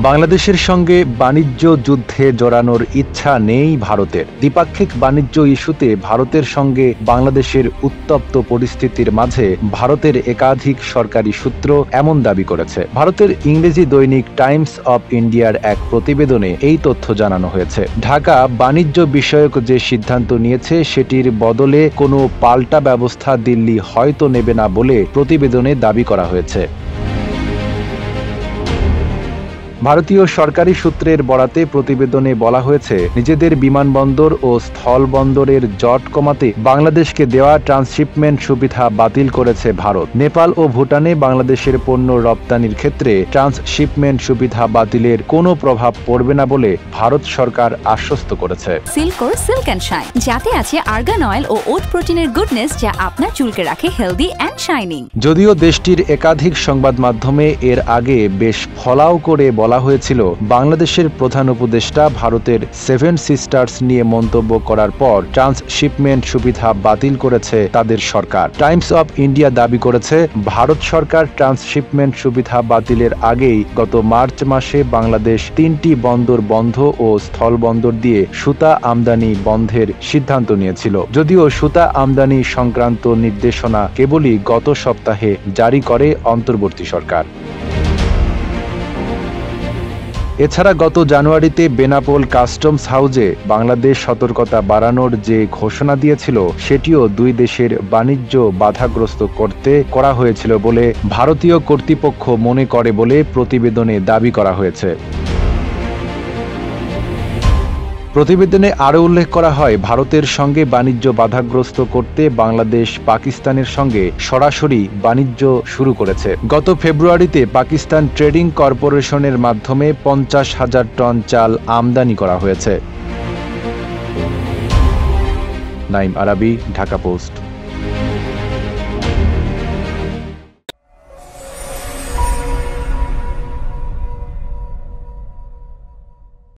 বাংলাদেশের সঙ্গে বাণিজ্য যুদ্ধে জড়ানোর ইচ্ছা নেই ভারতের। দ্বিপাক্ষিক বাণিজ্য ইস্যুতে ভারতের সঙ্গে বাংলাদেশের উত্তপ্ত পরিস্থিতির মাঝে ভারতের একাধিক সরকারি সূত্র এমন দাবি করেছে। ভারতের ইংরেজি দৈনিক টাইমস অব ইন্ডিয়ার এক প্রতিবেদনে এই তথ্য জানানো হয়েছে। ঢাকা বাণিজ্য বিষয়ক যে সিদ্ধান্ত নিয়েছে সেটির বদলে কোনো পাল্টা ব্যবস্থা দিল্লি হয়তো নেবে না বলে প্রতিবেদনে দাবি করা হয়েছে। ভারতীয় সরকারি সূত্রের বরাতে প্রতিবেদনে বলা হয়েছে, নিজেদের বিমানবন্দর ও স্থলবন্দরের জট কমাতে বাংলাদেশকে দেওয়া ট্রান্সশিপমেন্ট সুবিধা বাতিল করেছে ভারত। নেপাল ও ভুটানে বাংলাদেশের পণ্য রপ্তানির ক্ষেত্রে ট্রান্সশিপমেন্ট সুবিধা বাতিলের কোনো প্রভাব পড়বে না বলে ভারত সরকার আশ্বস্ত করেছে। সিল্কোর সিল্ক অ্যান্ড শাইন, যাতে আছে আর্গান অয়েল ও ওট প্রোটিনের গুডনেস, যা আপনার চুলকে রাখে হেলদি অ্যান্ড শাইনিং। যদিও দেশটির একাধিক সংবাদ মাধ্যমে এর আগে বেশ ফলাও করে বলা হয়েছিল, বাংলাদেশের প্রধান উপদেষ্টা ভারতের সেভেন সিস্টার্স নিয়ে মন্তব্য করার পর ট্রান্সশিপমেন্ট সুবিধা বাতিল করেছে তাদের সরকার। টাইমস অব ইন্ডিয়া দাবি করেছে, ভারত সরকার ট্রান্সশিপমেন্ট সুবিধা বাতিলের আগেই গত মার্চ মাসে বাংলাদেশ 3টি বন্দর বন্ধ ও স্থলবন্দর দিয়ে সুতা আমদানি বন্ধের সিদ্ধান্ত নিয়েছিল। যদিও সুতা আমদানি সংক্রান্ত নির্দেশনা কেবলই গত সপ্তাহে জারি করে অন্তর্বর্তী সরকার। এছাড়া গত জানুয়ারিতে বেনাপোল কাস্টমস হাউজে বাংলাদেশ সতর্কতা বাড়ানোর যে ঘোষণা দিয়েছিল, সেটিও দুই দেশের বাণিজ্য বাধাগ্রস্ত করতে করা হয়েছিল বলে ভারতীয় কর্তৃপক্ষ মনে করে বলে প্রতিবেদনে দাবি করা হয়েছে। প্রতিবেদনে আরও উল্লেখ করা হয়, ভারতের সঙ্গে বাণিজ্য বাধাগ্রস্ত করতে বাংলাদেশ পাকিস্তানের সঙ্গে সরাসরি বাণিজ্য শুরু করেছে। গত ফেব্রুয়ারিতে পাকিস্তান ট্রেডিং কর্পোরেশনের মাধ্যমে 50,000 টন চাল আমদানি করা হয়েছে। নাইম আরাবী, ঢাকা পোস্ট।